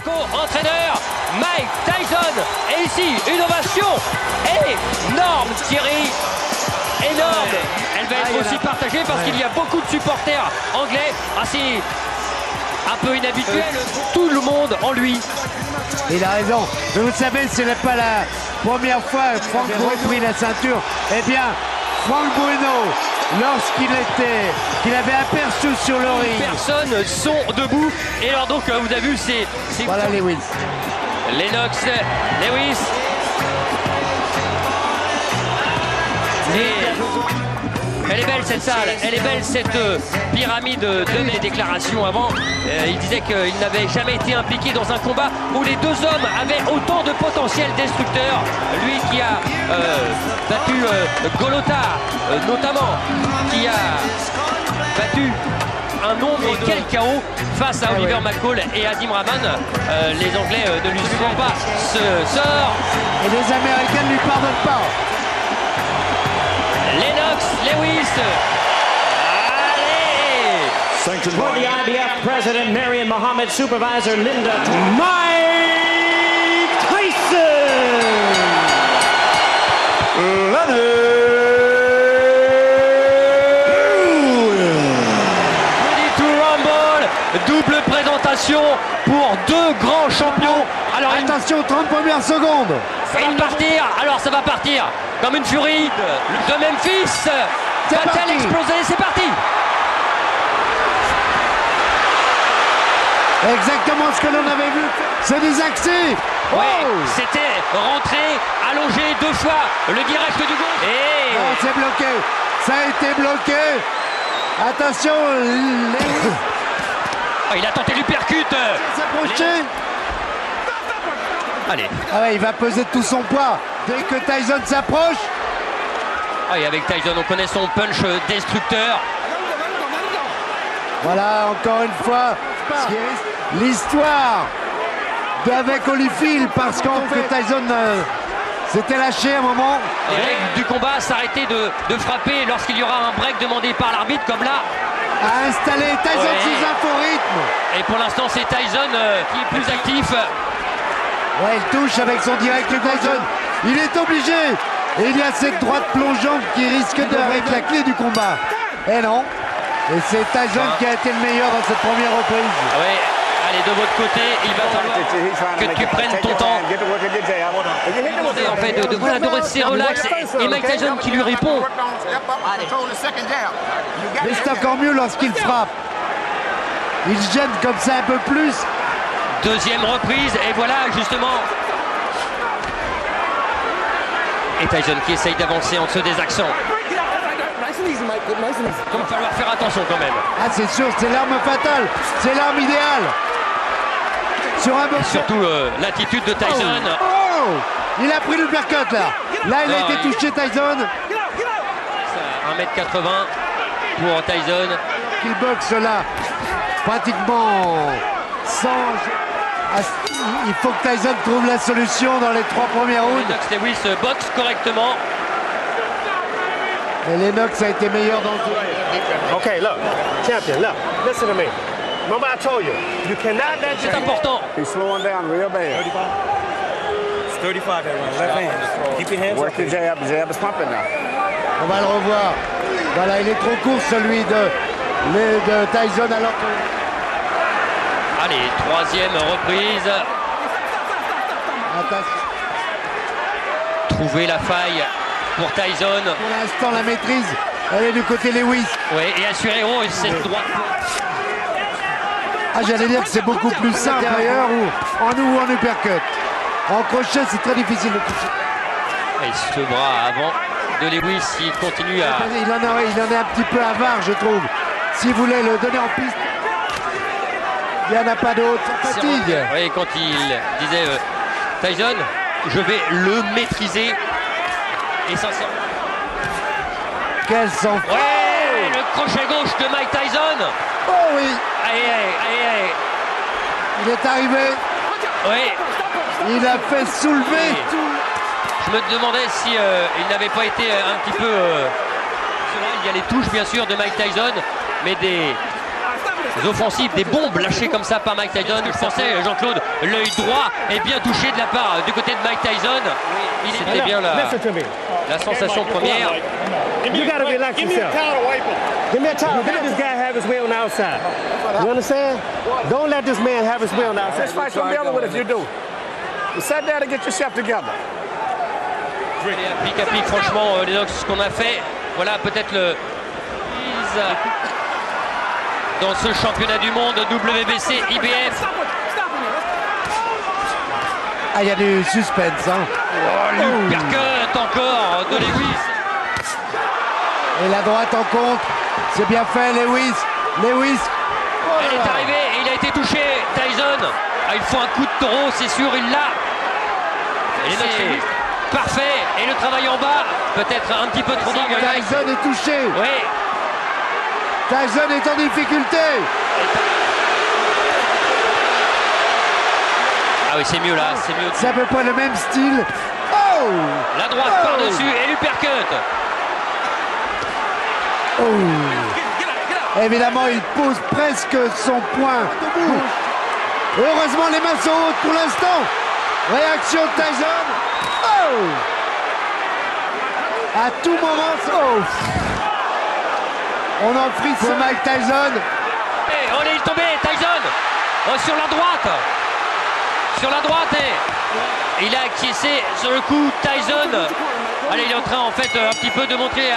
Co-entraîneur Mike Tyson. Et ici, une ovation énorme, Thierry. Énorme. Elle va être aussi partagée parce qu'il y a beaucoup de supporters anglais. Assez un peu inhabituel. Tout le monde en lui. Il a raison. Mais vous savez, ce n'est pas la première fois que Frank Bruno a pris la ceinture. Eh bien, Frank Bruno, qu'il avait aperçu sur le ring. Personnes sont debout. Et alors donc, vous avez vu, c'est voilà Lewis. Lennox, Lewis. Et elle est belle cette salle, elle est belle cette pyramide de mes déclarations avant. Il disait qu'il n'avait jamais été impliqué dans un combat où les deux hommes avaient autant de potentiel destructeur. Lui qui a battu Golota notamment, qui a battu un nombre de quel chaos face à Oliver McCall et Adim Rahman. Les Anglais ne lui suivent pas ce sort. Et les Américains ne lui pardonnent pas. Lennox, Lewis. Allez! For the IBF President Marion Muhammad, Supervisor Linda Mike Tyson. Ready to rumble. Double présentation pour deux grands champions. Alors attention, 30 premières secondes. Et partir. Alors ça va partir comme une furie de Memphis. Va-t-elle exploser? C'est parti. Exactement ce que l'on avait vu. C'est des accès. Oui, c'était rentré, allongé deux fois. Le direct du gauche. Et non, c'est bloqué. Ça a été bloqué. Attention. Oh, il a tenté l'uppercut. S'approcher. Allez. Ah ouais, il va peser tout son poids dès que Tyson s'approche. Ah, et avec Tyson, on connaît son punch destructeur. Voilà, encore une fois, l'histoire avec Holyfield, parce que Tyson s'était lâché à un moment. Les règles du combat s'arrêter de frapper lorsqu'il y aura un break demandé par l'arbitre, comme là. A installé Tyson sous un faux rythme. Et pour l'instant, c'est Tyson qui est plus actif. Ouais, il touche avec son direct Tyson. Il est obligé. Et il y a cette droite plongeante qui risque d'être la clé du combat. Et non. Et c'est Tyson qui a été le meilleur dans cette première reprise. Oui, allez, de votre côté, il va falloir que tu prennes ton temps. En fait, de rester relax. Et Mike Tyson qui lui répond. Mais c'est encore mieux lorsqu'il frappe. Il gêne comme ça un peu plus. Deuxième reprise, et voilà justement. Et Tyson qui essaye d'avancer en dessous des accents. Il va falloir faire attention quand même. Ah, c'est sûr, c'est l'arme fatale. C'est l'arme idéale. Sur un et surtout l'attitude de Tyson. Oh, il a pris le uppercut là. Là, il a été touché, Tyson. 1m80 pour Tyson. Il boxe là, pratiquement sans... Il faut que Tyson trouve la solution dans les 3 premiers rounds. Lennox Lewis boxe correctement. Et Lennox a été meilleur dans le jeu. Okay, look, champion, look, listen to me. Remember I told you, you cannot let C'est important. He's slowing down real bad. 35, everyone. Left hand. Keep your hands Work your jab. Jab is pumping now. On va le revoir. Voilà, il est trop court celui de Tyson alors que... Allez, troisième reprise. Attention. Trouver la faille pour Tyson. Pour l'instant, la maîtrise, elle est du côté Lewis. Oui, et Assurero, cette droite. Ah, j'allais dire que c'est beaucoup plus simple ailleurs ou en uppercut. En crochet, c'est très difficile de toucher. Et ce bras avant de Lewis, il continue à... Il en est un petit peu avare, je trouve. S'il voulait le donner en piste, il n'y en a pas d'autre. Ça fatigue. Oui, quand il disait Tyson, je vais le maîtriser. Essentiellement. Quel sang. Ouais, le crochet gauche de Mike Tyson. Oh oui. Aïe. Il est arrivé. Oui. Il a fait soulever tout. Je me demandais si il n'avait pas été un petit peu... il y a les touches bien sûr de Mike Tyson, mais des offensives, des bombes lâchées comme ça par Mike Tyson. Je pensais, Jean-Claude, l'œil droit est bien touché de la part du côté de Mike Tyson. C'était bien la sensation première. You gotta relax yourself. Give me a towel. Let this guy have his way on the outside. You understand? Don't let this man have his way on the outside. This fight's gonna be over with if you do. You sit down and get yourself together. Pic à pic, franchement, Lennox, ce qu'on a fait, voilà peut-être le dans ce championnat du monde WBC IBF. Ah, il y a du suspense, hein. L'uppercut encore de Lewis. Et la droite en contre, c'est bien fait, Lewis. Lewis. Elle est arrivée et il a été touché. Tyson, il faut un coup de taureau, c'est sûr, il l'a. C'est parfait. Et le travail en bas, peut-être un petit peu trop dégueulasse. Tyson est touché. Oui. Tyson est en difficulté. Ah oui, c'est mieux là, c'est mieux. C'est à peu près le même style. Oh! La droite par-dessus et l'uppercut. Oh. Évidemment, il pose presque son poing. Heureusement, les mains sont hautes pour l'instant. Réaction de Tyson. Oh! À tout moment, oh. On en frise ce Mike Tyson. Et oh, il est tombé, Tyson. Sur la droite. Sur la droite et il a acquiescé sur le coup. Tyson, allez, il est en train en fait un petit peu de montrer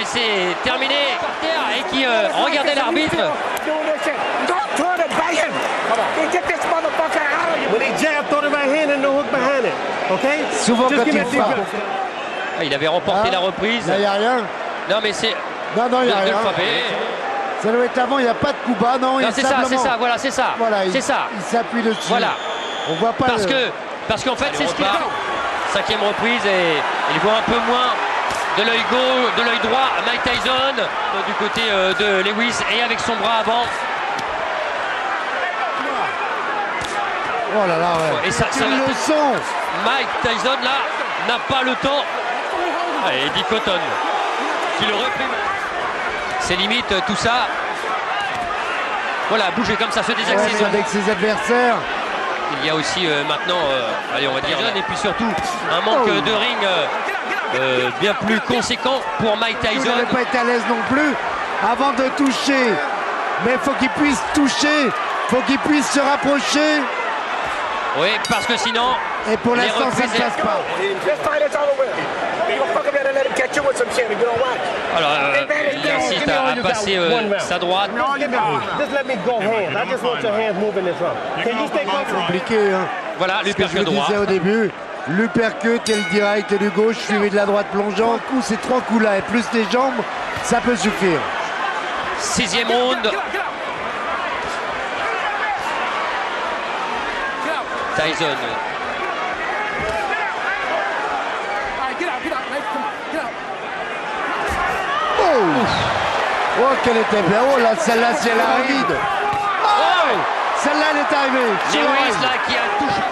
c'est terminé par terre et qui regardait l'arbitre. Souvent quand il frappe. Il avait remporté la reprise. Là, il n'y a rien. Non mais c'est non, il n'y a rien. Ça doit être avant, il n'y a pas de coup bas. Non, c'est ça, c'est ça, voilà, c'est ça. Voilà, c'est ça. Il s'appuie dessus. Voilà. On voit pas parce qu'en fait c'est ce qu'il a. Cinquième reprise et il voit un peu moins de l'œil gauche, de l'œil droit Mike Tyson du côté de Lewis et avec son bras avant. Oh là là, ouais. Et ça le son. Mike Tyson là n'a pas le temps. Et Eddie Cotton qui le reprime. C'est limite tout ça. Voilà, bouger comme ça, se désaxer avec ses adversaires. Il y a aussi maintenant, allez, on va dire, et puis surtout un manque de ring bien plus conséquent pour Mike Tyson. Il n'avait pas été à l'aise non plus avant de toucher. Mais il faut qu'il puisse toucher, il faut qu'il puisse se rapprocher. Oui, parce que sinon... Et pour l'instant, ça ne se passe pas. Alors, il insiste à passer sa droite. C'est compliqué, hein. Voilà, l'uppercut droit. Je le disais au début, l'uppercut et le direct du gauche suivi de la droite plongeant. Ces trois coups-là et plus les jambes, ça peut suffire. 6e round. Tyson. Oh, qu'elle était bien. Oh là, celle-là, c'est elle arrive. Oh, celle-là, elle est arrivée. Lewis là qui a touché.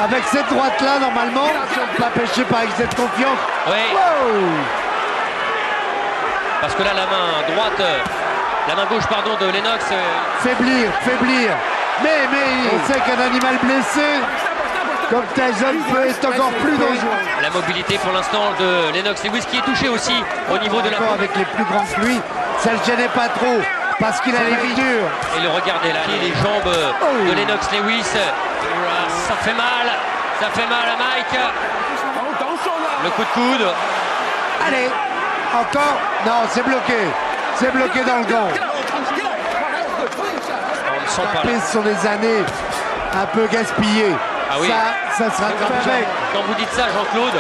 Avec cette droite-là, normalement, pas pêché par excès de confiance. Oui. Oh. Parce que là, la main gauche, pardon, de Lennox. Faiblir. Mais on sait qu'un animal blessé, comme Tyson, peut être encore plus dangereux. La mobilité pour l'instant de Lennox Lewis qui est touché aussi au niveau de la peau. Avec les plus grands que lui, ça ne le gênait pas trop parce qu'il a les vies dures. Et le regardez là, les jambes de Lennox Lewis. Ça fait mal à Mike. Le coup de coude. Allez, encore. Non, c'est bloqué dans le gant. Ce sont des années un peu gaspillées. Ah oui. Ça sera avec. Quand vous dites ça, Jean-Claude,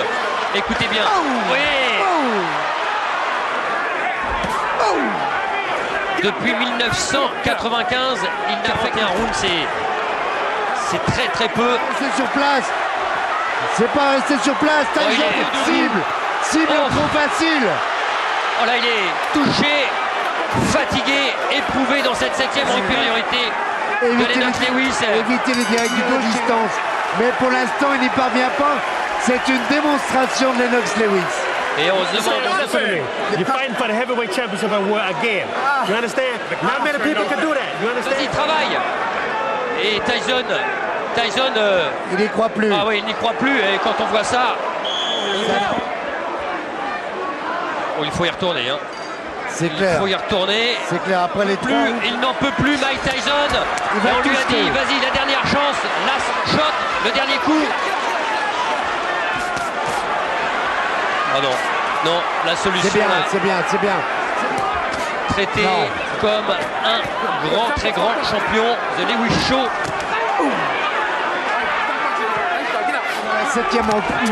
écoutez bien. Oui. Depuis 1995, il n'a fait qu'un round. C'est très très peu. C'est sur place. C'est pas resté sur place. Tyson cible trop facile. Oh là, il est touché, fatigué, éprouvé dans cette 7e supériorité de Lennox Lewis. Éviter les directs du de distance. Mais pour l'instant, il n'y parvient pas. C'est une démonstration de Lennox Lewis. Et on se demande. Listen to me. You're fighting for the heavyweight championship again. You understand? Not many people can do that. You Vas-y, understand? travaille. Et Tyson, Il n'y croit plus. ah oui, il n'y croit plus. Et quand on voit ça, oh, il faut y retourner. Hein. C'est Il clair. faut y retourner. C'est clair. Après les trois. Il n'en peut plus, Mike Tyson. va Et on lui a toucher. dit, vas-y, la dernière chance, last shot, le dernier coup. Ah non, non, la solution C'est bien, là, c'est bien, c'est bien. traité Non. comme un très grand champion, The Lewis Show.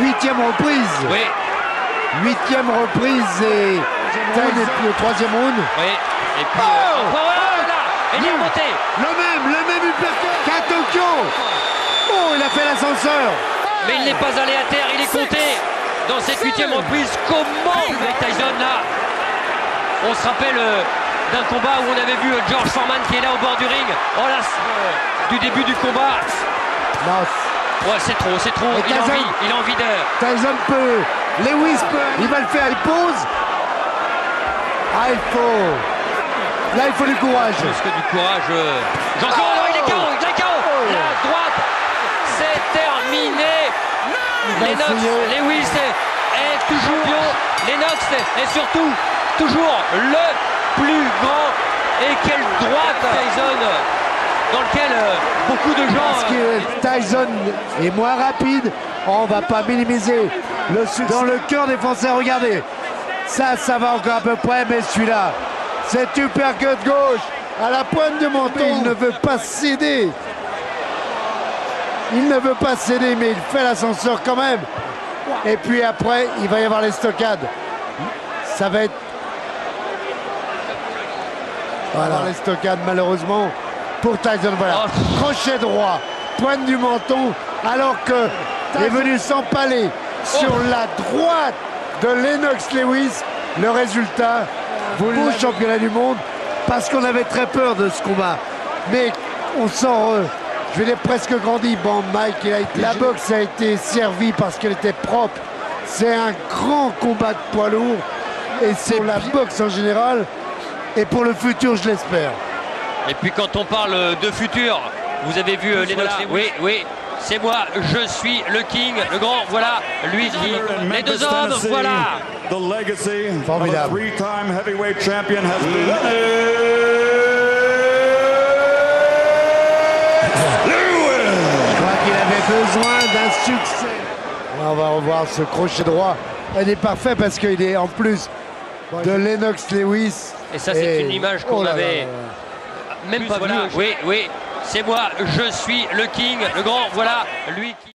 Huitième reprise. Oui, Huitième reprise et puis le troisième round. oui. Et puis, Oh là, il est remonté. Le même uppercut qu'à Tokyo. Oh, il a fait l'ascenseur. Mais il n'est pas allé à terre, il est compté dans cette huitième reprise. Comment Mike Tyson là? On se rappelle d'un combat où on avait vu George Foreman qui est là au bord du ring. Oh là, du début du combat. Non, Ouais, c'est trop. Et Il a Tyson- envie de. Tyson peut. Lewis peut. Il va le faire, il pose. Ah, il faut. Là, il faut du courage. Plus que du courage. Jean-Claude, non, il est KO. La droite, c'est terminé. va Lennox, essayer. Lewis est toujours bio. Lennox est surtout toujours le plus grand. Et quelle droite Tyson, dans lequel beaucoup de gens. Parce que Tyson est moins rapide, on va pas minimiser le succès. Dans le cœur des Français, regardez. Ça va encore à peu près, mais celui-là, cet uppercut gauche à la pointe du menton, il ne veut pas céder. Il ne veut pas céder, mais il fait l'ascenseur quand même. Et puis après, il va y avoir les stockades. Ça va être... Voilà, les stockades, malheureusement, pour Tyson. Voilà, Oh. crochet droit, pointe du menton, alors que est venu s'empaler sur la droite de Lennox Lewis. Le résultat, vous le championnat du monde, parce qu'on avait très peur de ce combat. Mais on sent, je vais dire presque grandi. Bon, Mike, la boxe a été servie parce qu'elle était propre. C'est un grand combat de poids lourd. Et c'est la boxe en général. Et pour le futur, je l'espère. Et puis quand on parle de futur, vous avez vu Lennox. Oui, c'est moi, je suis le king, le grand, voilà, lui qui. Les deux hommes, voilà. The legacy of a Formidable. three-time heavyweight champion has been Je crois qu'il avait besoin d'un succès. On va revoir ce crochet droit. Il est parfait parce qu'il est en plus de Lennox Lewis. Et ça, c'est une image qu'on Oh là là avait là là. même pas vue. Oui, c'est moi, je suis le king, le grand, voilà, lui qui.